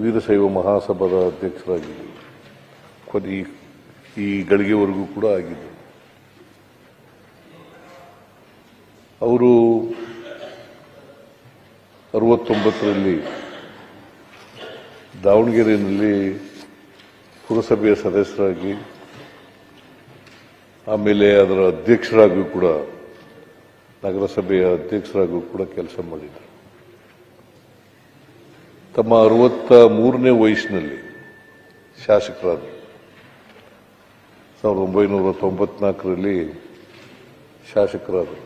ವೀರಶೈವ ಮಹಾಸಭಾದ ಅಧ್ಯಕ್ಷರಾಗಿದ್ದರು. ಈ ಗಳಿಗೆವರೆಗೂ ಕೂಡ ಆಗಿದ್ದರು. ಅವರು 69ರಲ್ಲಿ ದಾವಣಗೆರೆಯಲ್ಲಿ ಪುರಸಭೆಯ ಸದಸ್ಯರಾಗಿ ಆಮೇಲೆ ಅದರ ಅಧ್ಯಕ್ಷರಾಗಿಯೂ ಕೂಡ ನಗರಸಭೆಯ ಅಧ್ಯಕ್ಷರಾಗಿಯೂ ಕೂಡ ಕೆಲಸ ಮಾಡಿದರು. ತಮ್ಮ 63ನೇ ವಯಸ್ಸಿನಲ್ಲಿ ಶಾಸಕರಾದರು. 1994ರಲ್ಲಿ ಶಾಸಕರಾದರು.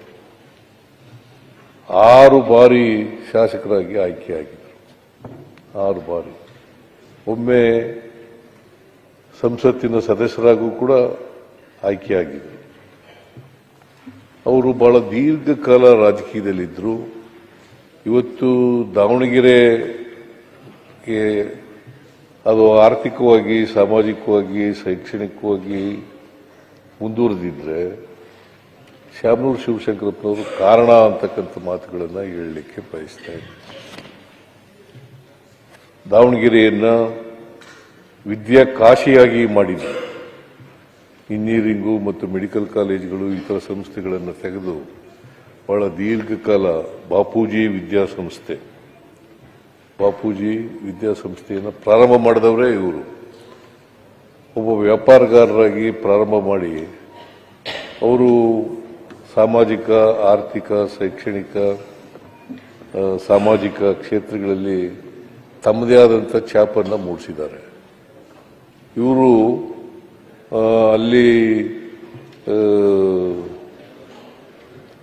6 ಬಾರಿ ಶಾಸಕರಾಗಿ ಆಯ್ಕೆಯಾಗಿದ್ದರು. 6 ಬಾರಿ. ಒಮ್ಮೆ ಸಂಸತ್ತಿನ ಸದಸ್ಯರಾಗೂ ಕೂಡ ಆಯ್ಕೆಯಾಗಿದ್ದರು. ಅವರು ಬಹಳ ದೀರ್ಘಕಾಲ ರಾಜಕೀಯದಲ್ಲಿದ್ದರು. ಇವತ್ತು ದಾವಣಗೆರೆಗೆ ಅದು ಆರ್ಥಿಕವಾಗಿ, ಸಾಮಾಜಿಕವಾಗಿ, ಶೈಕ್ಷಣಿಕವಾಗಿ ಮುಂದುವರೆದಿದ್ರೆ ಶಾಮನೂರು ಶಿವಶಂಕರಪ್ಪನವರು ಕಾರಣ ಅಂತಕ್ಕಂಥ ಮಾತುಗಳನ್ನು ಹೇಳಲಿಕ್ಕೆ ಬಯಸ್ತಾ ಇದ್ದಾರೆ. ದಾವಣಗೆರೆಯನ್ನ ವಿದ್ಯಾಕಾಶಿಯಾಗಿ ಮಾಡಿದ್ದಾರೆ. ಇಂಜಿನಿಯರಿಂಗು ಮತ್ತು ಮೆಡಿಕಲ್ ಕಾಲೇಜುಗಳು, ಇತರ ಸಂಸ್ಥೆಗಳನ್ನು ತೆಗೆದು ಬಹಳ ದೀರ್ಘಕಾಲ ಬಾಪೂಜಿ ವಿದ್ಯಾಸಂಸ್ಥೆಯನ್ನು ಪ್ರಾರಂಭ ಮಾಡಿದವರೇ ಇವರು. ಒಬ್ಬ ವ್ಯಾಪಾರಗಾರರಾಗಿ ಪ್ರಾರಂಭ ಮಾಡಿ ಅವರು ಸಾಮಾಜಿಕ, ಆರ್ಥಿಕ, ಶೈಕ್ಷಣಿಕ, ಸಾಮಾಜಿಕ ಕ್ಷೇತ್ರಗಳಲ್ಲಿ ತಮ್ಮದೇ ಆದಂಥ ಛಾಪನ್ನು ಮೂಡಿಸಿದ್ದಾರೆ. ಇವರು ಅಲ್ಲಿ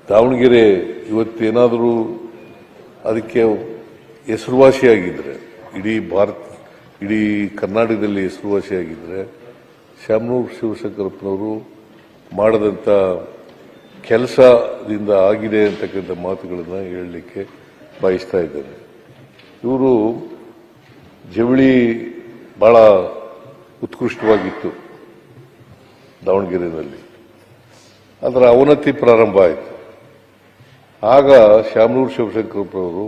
ದಾವಣಗೆರೆ ಇವತ್ತೇನಾದರೂ ಅದಕ್ಕೆ ಹೆಸರುವಾಸಿಯಾಗಿದ್ದರೆ, ಇಡೀ ಕರ್ನಾಟಕದಲ್ಲಿ ಹೆಸರುವಾಸಿಯಾಗಿದ್ದರೆ ಶಾಮನೂರು ಶಿವಶಂಕರಪ್ಪನವರು ಮಾಡದಂಥ ಕೆಲಸದಿಂದ ಆಗಿದೆ ಅಂತಕ್ಕಂಥ ಮಾತುಗಳನ್ನು ಹೇಳಲಿಕ್ಕೆ ಬಯಸ್ತಾ ಇದ್ದಾರೆ. ಇವರು ಜವಳಿ ಬಹಳ ಉತ್ಕೃಷ್ಟವಾಗಿತ್ತು ದಾವಣಗೆರೆಯಲ್ಲಿ. ಅದರ ಅವನತಿ ಪ್ರಾರಂಭ ಆಯಿತು. ಆಗ ಶಾಮನೂರು ಶಿವಶಂಕರಪ್ಪನವರು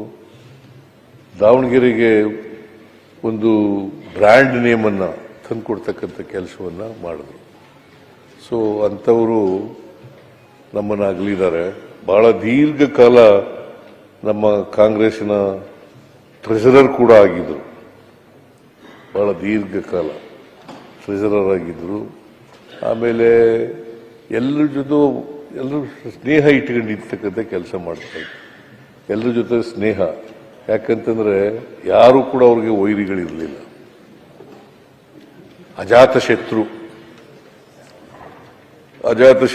ದಾವಣಗೆರೆಗೆ ಒಂದು ಬ್ರ್ಯಾಂಡ್ ನೇಮನ್ನು ತಂದುಕೊಡ್ತಕ್ಕಂಥ ಕೆಲಸವನ್ನು ಮಾಡಿದ್ರು. ಸೊ ಅಂಥವರು ನಮ್ಮನ್ನು ಅಗಲಿದ್ದಾರೆ. ಬಹಳ ದೀರ್ಘಕಾಲ ನಮ್ಮ ಕಾಂಗ್ರೆಸ್ಸಿನ ಟ್ರೆಷರರ್ ಕೂಡ ಆಗಿದ್ದರು. ಬಹಳ ದೀರ್ಘಕಾಲ ಟ್ರೆಷರರ್ ಆಗಿದ್ದರು. ಆಮೇಲೆ ಎಲ್ಲರೂ ಸ್ನೇಹ ಇಟ್ಕೊಂಡಿರ್ತಕ್ಕಂಥ ಕೆಲಸ ಮಾಡ್ತಾರೆ. ಎಲ್ಲರ ಜೊತೆ ಸ್ನೇಹ. ಯಾಕಂತಂದ್ರೆ ಯಾರು ಕೂಡ ಅವ್ರಿಗೆ ವೈರಿಗಳಿರಲಿಲ್ಲ. ಅಜಾತ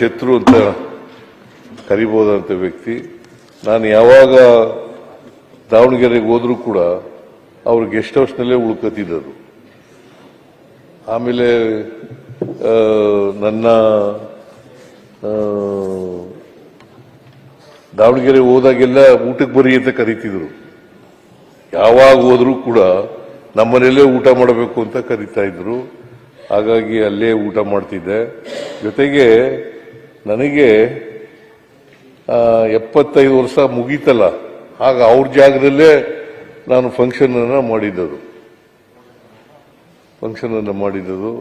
ಶತ್ರು ಅಂತ ಕರಿಬಹುದಂತ ವ್ಯಕ್ತಿ. ನಾನು ಯಾವಾಗ ದಾವಣಗೆರೆಗೆ ಹೋದ್ರೂ ಕೂಡ ಅವ್ರು ಗೆಸ್ಟ್ ಹೌಸ್ನಲ್ಲೇ ಉಳ್ಕೊತಿದ್ದರು. ಆಮೇಲೆ ನನ್ನ ದಾವಣಗೆರೆ ಹೋದಾಗೆಲ್ಲ ಊಟಕ್ಕೆ ಬರಿ ಅಂತ ಕರೀತಿದ್ರು. ಯಾವಾಗ ಹೋದ್ರೂ ಕೂಡ ನಮ್ಮನೆಯಲ್ಲೇ ಊಟ ಮಾಡಬೇಕು ಅಂತ ಕರೀತಾ ಇದ್ರು. ಹಾಗಾಗಿ ಅಲ್ಲೇ ಊಟ ಮಾಡ್ತಿದ್ದೆ. ಜೊತೆಗೆ ನನಗೆ 75 ವರ್ಷ ಮುಗೀತಲ್ಲ, ಆಗ ಅವ್ರ ಜಾಗದಲ್ಲೇ ನಾನು ಫಂಕ್ಷನ್ ಅನ್ನು ಮಾಡಿದ್ದು.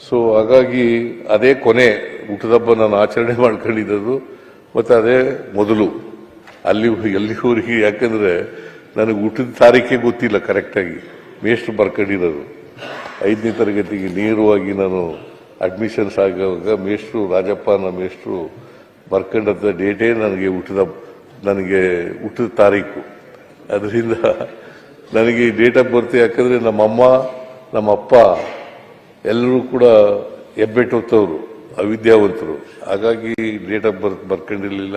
ಸೊ ಹಾಗಾಗಿ ಅದೇ ಕೊನೆ ಊಟದ ಹಬ್ಬ ನಾನು ಆಚರಣೆ ಮಾಡ್ಕೊಂಡಿದ್ದು. ಮತ್ತು ಅದೇ ಮೊದಲು ಎಲ್ಲಿವರೆಗೆ. ಯಾಕಂದ್ರೆ ನನಗೆ ಊಟದ ತಾರೀಖೆ ಗೊತ್ತಿಲ್ಲ ಕರೆಕ್ಟಾಗಿ. ಮೇಷ್ಟ್ರು ಬರ್ಕೊಂಡಿರೋದು 5ನೇ ತರಗತಿಗೆ ನೇರವಾಗಿ ನಾನು ಅಡ್ಮಿಷನ್ಸ್ ಆಗುವಾಗ ಮೇಷ್ಟ್ರು, ರಾಜಪ್ಪನ ಮೇಷ್ಟ್ರು ಬರ್ಕೊಂಡಂಥ ಡೇಟೇ ನನಗೆ ಊಟದ ತಾರೀಕು. ಅದರಿಂದ ನನಗೆ ಡೇಟ್ ಆಫ್ ಬರ್ತ್, ಯಾಕಂದ್ರೆ ನಮ್ಮಮ್ಮ ನಮ್ಮಪ್ಪ ಎಲ್ಲರೂ ಕೂಡ ಹೆಬ್ಬೆಟ್ಟು ಹೊತ್ತವರು, ಅವಿದ್ಯಾವಂತರು. ಹಾಗಾಗಿ ಡೇಟ್ ಆಫ್ ಬರ್ತ್ ಬರ್ಕೊಂಡಿರಲಿಲ್ಲ.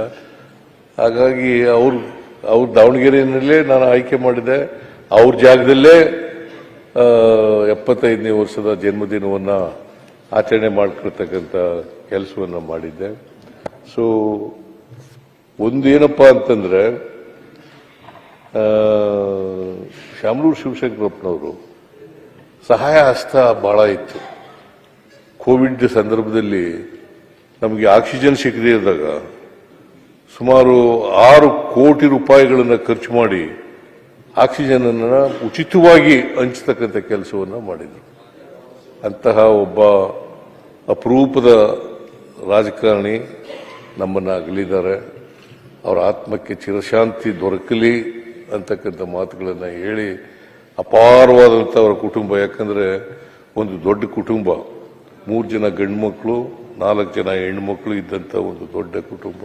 ಹಾಗಾಗಿ ಅವ್ರು ದಾವಣಗೆರೆಯಲ್ಲೇ ನಾನು ಆಯ್ಕೆ ಮಾಡಿದೆ. ಅವ್ರ ಜಾಗದಲ್ಲೇ 75ನೇ ವರ್ಷದ ಜನ್ಮದಿನವನ್ನು ಆಚರಣೆ ಮಾಡ್ಕೊಳ್ತಕ್ಕಂಥ ಕೆಲಸವನ್ನು ಮಾಡಿದ್ದೆ. ಸೊ ಒಂದೇನಪ್ಪ ಅಂತಂದ್ರೆ, ಶಾಮನೂರು ಶಿವಶಂಕರಪ್ಪನವರು ಸಹಾಯ ಹಸ್ತ ಬಹಳ ಇತ್ತು. ಕೋವಿಡ್ ಸಂದರ್ಭದಲ್ಲಿ ನಮಗೆ ಆಕ್ಸಿಜನ್ ಸಿಗದೇ ಇದ್ದಾಗ ಸುಮಾರು 6 ಕೋಟಿ ರೂಪಾಯಿಗಳನ್ನು ಖರ್ಚು ಮಾಡಿ ಆಕ್ಸಿಜನ್ ಅನ್ನು ಉಚಿತವಾಗಿ ಹಂಚತಕ್ಕಂಥ ಕೆಲಸವನ್ನು ಮಾಡಿದರು. ಅಂತಹ ಒಬ್ಬ ಅಪರೂಪದ ರಾಜಕಾರಣಿ ನಮ್ಮನ್ನು ಅಗಲಿದ್ದಾರೆ. ಅವರ ಆತ್ಮಕ್ಕೆ ಚಿರಶಾಂತಿ ದೊರಕಲಿ ಅಂತಕ್ಕಂಥ ಮಾತುಗಳನ್ನು ಹೇಳಿ, ಅಪಾರವಾದಂಥ ಅವರ ಕುಟುಂಬ, ಯಾಕಂದರೆ ಒಂದು ದೊಡ್ಡ ಕುಟುಂಬ, 3 ಜನ ಗಂಡು ಮಕ್ಕಳು 4 ಜನ ಹೆಣ್ಣು ಮಕ್ಕಳು ಇದ್ದಂಥ ಒಂದು ದೊಡ್ಡ ಕುಟುಂಬ.